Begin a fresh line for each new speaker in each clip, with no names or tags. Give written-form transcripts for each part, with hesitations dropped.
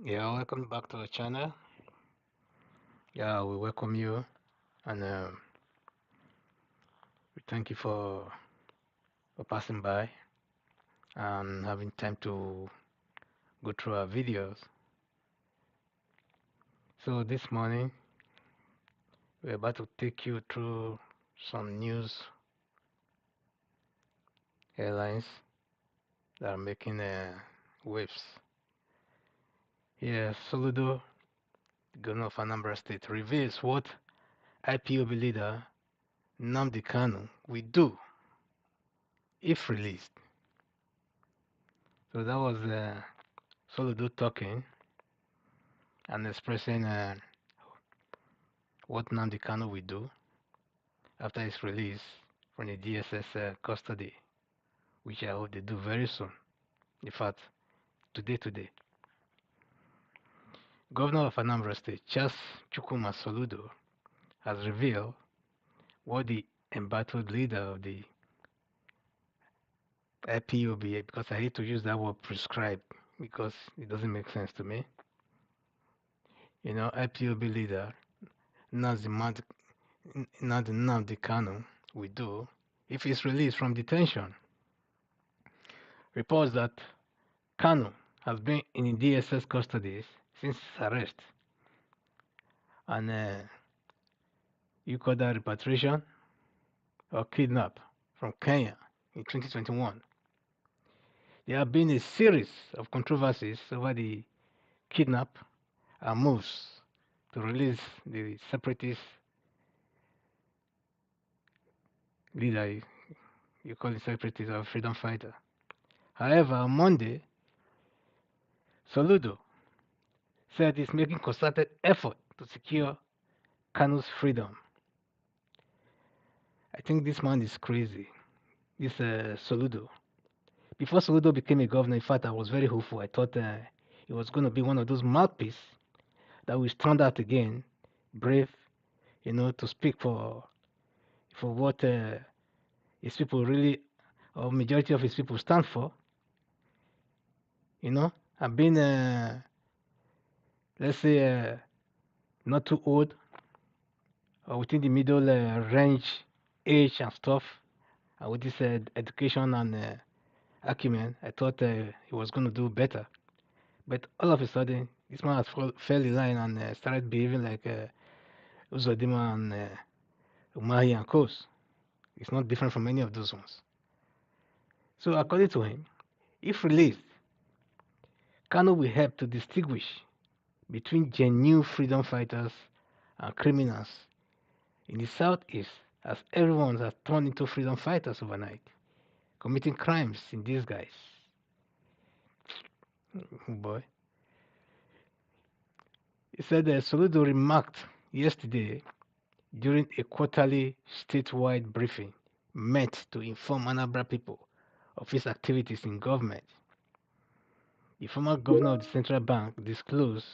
Yeah, welcome back to the channel. Yeah, we welcome you and we thank you for passing by and having time to go through our videos. So this morning we're about to take you through some news headlines that are making waves. Here, Soludo, the governor of Anambra State, reveals what IPOB leader Nnamdi Kanu will do if released. So that was Soludo talking and expressing what Nnamdi Kanu will do after his release from the DSS custody, which I hope they do very soon. In fact, today, Governor of Anambra State, Charles Chukwuma Soludo, has revealed what the embattled leader of the IPOB, because I hate to use that word prescribed because it doesn't make sense to me. IPOB leader Nnamdi Kanu will do if he's released from detention. Reports that Kanu has been in DSS custody since his arrest, and you call that repatriation or kidnap from Kenya in 2021. There have been a series of controversies over the kidnap and moves to release the separatist leader, you call it separatist or freedom fighter. However, on Monday, Soludo said he's making concerted effort to secure Kanu's freedom. I think this man is crazy. This Soludo. Before Soludo became a governor, in fact, I was very hopeful. I thought he was going to be one of those mouthpieces that will stand out again, brave, to speak for what his people really, or majority of his people stand for, and being, let's say, not too old or within the middle range age and stuff, and with this education and acumen, I thought he was going to do better. But all of a sudden, this man has fell in line and started behaving like Uzodima and Umahi and Kos. It's not different from any of those ones. So according to him, if released, Kanu will help to distinguish between genuine freedom fighters and criminals in the southeast, as everyone has turned into freedom fighters overnight, committing crimes in disguise. Oh boy. He said that Soludo remarked yesterday during a quarterly statewide briefing meant to inform Anambra people of his activities in government. The former governor of the central bank disclosed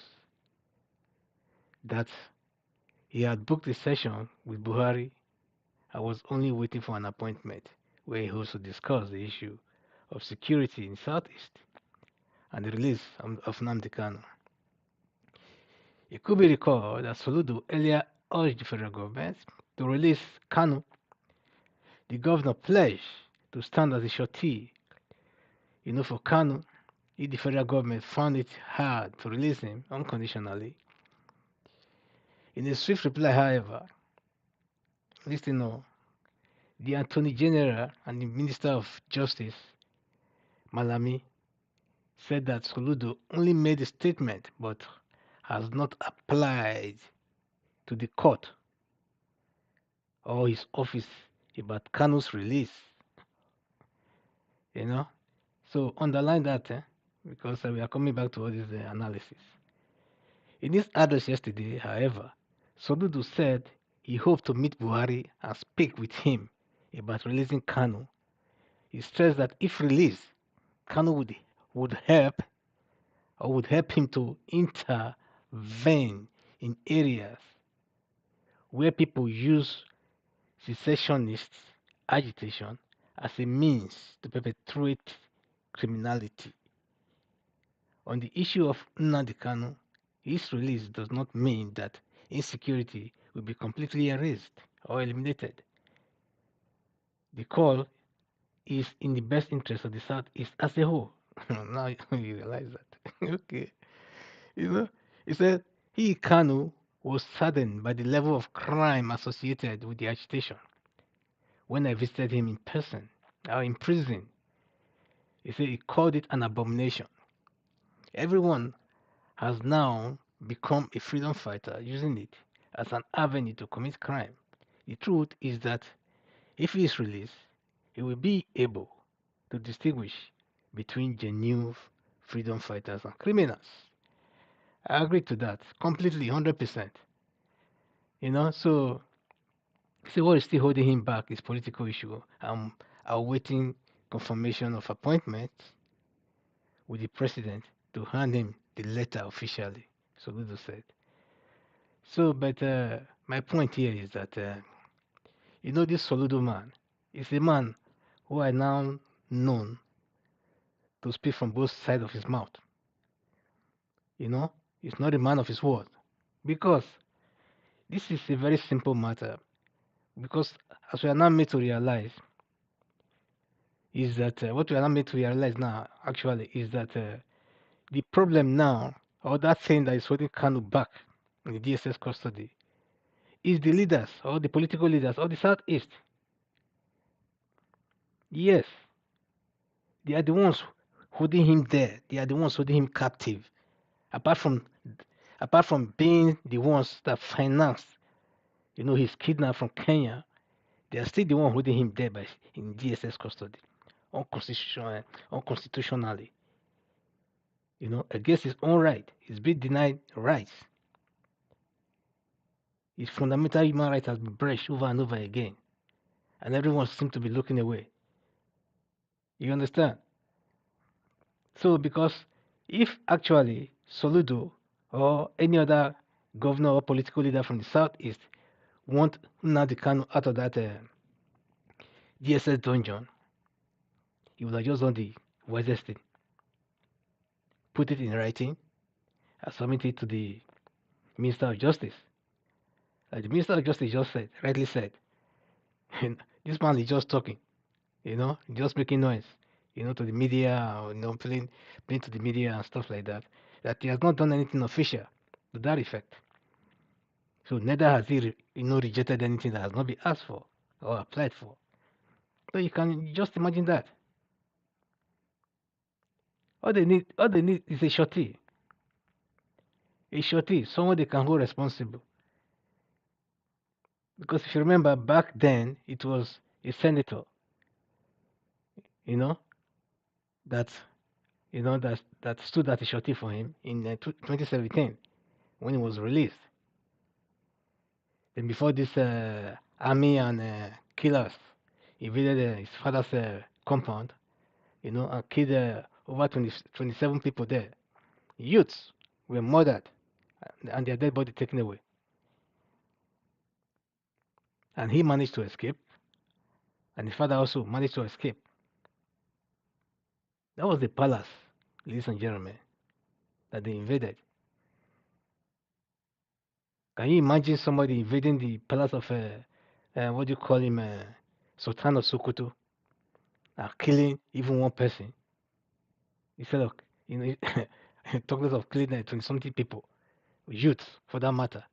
that he had booked a session with Buhari and was only waiting for an appointment where he hopes to discuss the issue of security in Southeast and the release of Nnamdi Kanu. It could be recalled that Soludo earlier urged the federal government to release Kanu. The governor pledged to stand as a surety, for Kanu if the federal government found it hard to release him unconditionally. In a swift reply, however, listen now, the Attorney General and the Minister of Justice, Malami, said that Soludo only made a statement but has not applied to the court or his office about Kanu's release. So underline that, because we are coming back to all this analysis. In his address yesterday, however, Soludo said he hoped to meet Buhari and speak with him about releasing Kanu. He stressed that if released, Kanu would help him to intervene in areas where people use secessionist agitation as a means to perpetuate criminality. On the issue of Nnamdi Kanu, his release does not mean that insecurity will be completely erased or eliminated. The call is in the best interest of the Southeast as a whole. Now you realize that. Okay. You know, he said he, Kanu, was saddened by the level of crime associated with the agitation. When I visited him in person, or in prison, he said he called it an abomination. Everyone has now become a freedom fighter using it as an avenue to commit crime. The truth is that if he is released, he will be able to distinguish between genuine freedom fighters and criminals. I agree to that completely, 100%. So see what is still holding him back is political issue. I'm awaiting confirmation of appointment with the president to hand him the letter officially. So Ludo said. So, but my point here is that this Soludo man is a man who I now known to speak from both sides of his mouth. He's not a man of his word because this is a very simple matter. Because as we are now made to realize, is that what we are now made to realize now actually is that the problem now, or that thing that is holding Kanu back in the DSS custody, is the leaders or the political leaders of the Southeast. Yes, they are the ones holding him there. They are the ones holding him captive. Apart from apart from being the ones that financed, his kidnap from Kenya, they are still the one holding him there by in DSS custody, unconstitutionally. Against his own right. He's been denied rights. His fundamental human right has been breached over and over again, and everyone seems to be looking away. You understand? So, because if actually Soludo or any other governor or political leader from the southeast want Nnamdi Kanu out of that DSS dungeon, he would have just done the wisest thing. Put it in writing and submit it to the Minister of Justice. Like the Minister of Justice just said, rightly said, this man is just talking, just making noise, to the media, or, playing to the media and stuff like that. That he has not done anything official to that effect. So neither has he, rejected anything that has not been asked for or applied for. So you can just imagine that. All they need is a shorty, someone they can hold responsible. Because if you remember back then, it was a senator, you know, that that stood at a shorty for him in 2017 when he was released. Then before this army and killers invaded his father's compound, and killed over 27 people there. Youths were murdered and their dead body taken away. And he managed to escape, and his father also managed to escape. That was the palace, ladies and gentlemen, that they invaded. Can you imagine somebody invading the palace of, what do you call him, Sultan of Sokoto, and killing even one person? Instead of, talking of killing 20 something people, youths for that matter,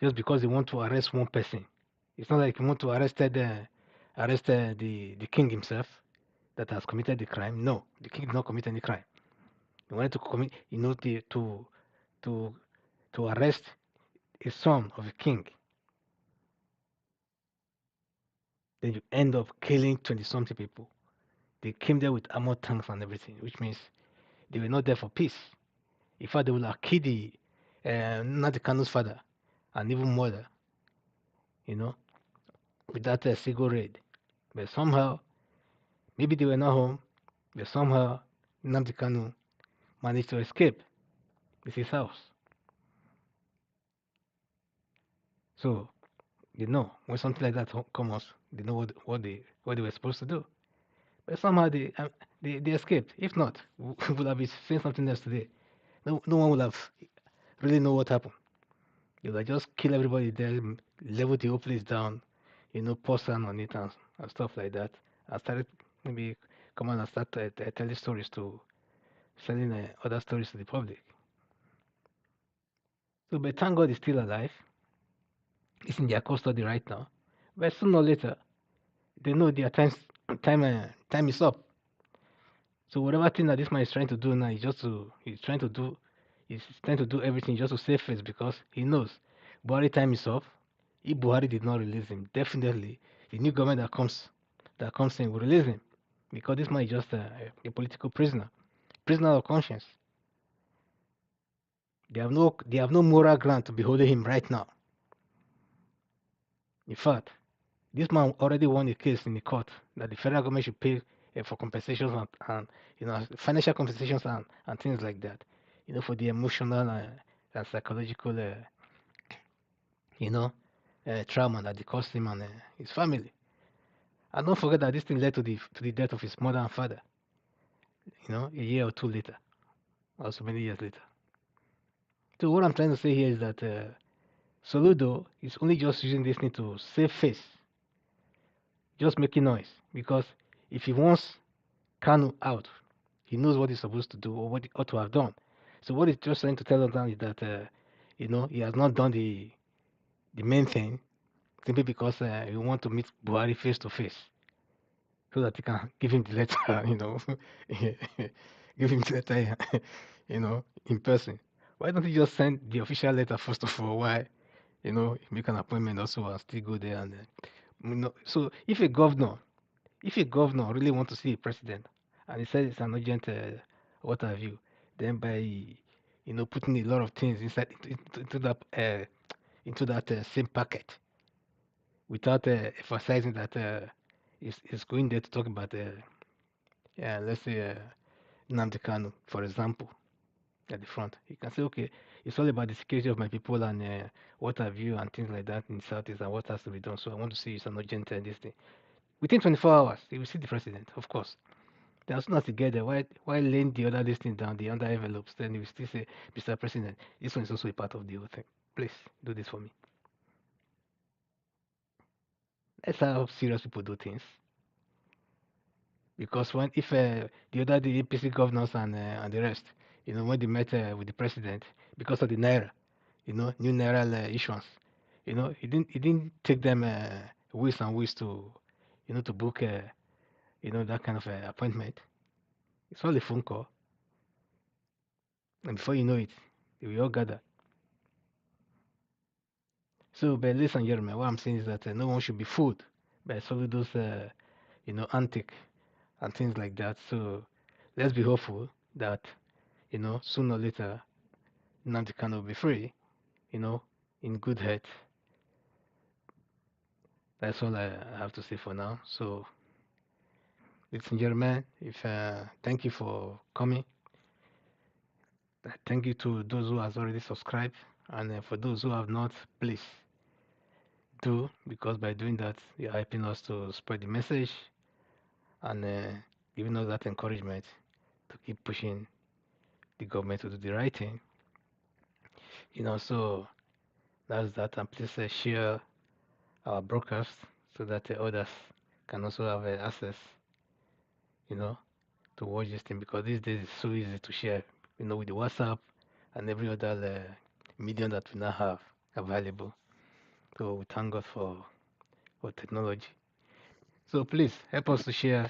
just because they want to arrest one person. It's not like you want to arrest the king himself that has committed the crime. No, the king did not commit any crime. He wanted to commit, to to arrest a son of a king. Then you end up killing 20 something people. They came there with armored tanks and everything, which means they were not there for peace. In fact, they would have killed not the Kanu's father and even mother, you know, with that single raid. But somehow, maybe they were not home, but somehow Nnamdi Kanu managed to escape. It's his house. So, when something like that comes, they know what they were supposed to do. But somehow they escaped. If not, we would have been saying something else today. No one would have really know what happened. They would have just kill everybody there, level the whole place down, pour sand on it and stuff like that. I started maybe come on and start telling stories to selling other stories to the public. So, but thank God he's still alive. He's in their custody right now. But sooner or later, they know their time is up. So whatever thing that this man is trying to do now is just to he's trying to do everything just to save face because he knows Buhari time is up. If Buhari did not release him, definitely the new government that comes in will release him because this man is just a political prisoner of conscience. They have no moral ground to be holding him right now. In fact, this man already won a case in the court that the federal government should pay for compensations and financial compensations and things like that. For the emotional and psychological you know trauma that it caused him and his family. And don't forget that this thing led to the death of his mother and father. A year or two later, or so many years later. So what I'm trying to say here is that Soludo is only just using this thing to save face, just making noise. Because if he wants Kanu out, he knows what he's supposed to do or what he ought to have done. So what he's just trying to tell us now is that he has not done the main thing simply because he want to meet Buhari face to face so that he can give him the letter, give him the letter, in person. Why don't he just send the official letter first of all? Why, make an appointment also and still go there and so if a governor really want to see a president and he says it's an urgent what have you, then by putting a lot of things inside into that same packet without emphasizing that it's going there to talk about let's say Nnamdi Kanu, for example, at the front. You can say, okay, it's all about the security of my people and what have you and things like that in the Southeast and what has to be done. So I want to see it's an urgent this thing. Within 24 hours, you will see the president, of course. Then as soon as you get there, why laying the other listing down, the other envelopes, then you will still say, Mr. President, this one is also a part of the whole thing. Please do this for me. That's how serious people do things. Because if the other the APC governors and the rest, when they met with the president because of the naira, new naira issuance, it didn't take them weeks and weeks to book that kind of appointment. It's all a phone call, and before you know it, we all gather. So, but ladies and gentlemen, what I'm saying is that no one should be fooled by some of those antics and things like that. So let's be hopeful that sooner or later Nnamdi Kanu will be free, in good health. That's all I have to say for now. So, ladies and gentlemen, if thank you for coming. Thank you to those who has already subscribed, and for those who have not, please do, because by doing that you're helping us to spread the message and giving us that encouragement to keep pushing the government to do the right thing. So that's that, and please share our broadcast so that others can also have access, to watch this thing, because these days it's so easy to share, with the WhatsApp and every other medium that we now have available. So we thank God for technology. So please help us to share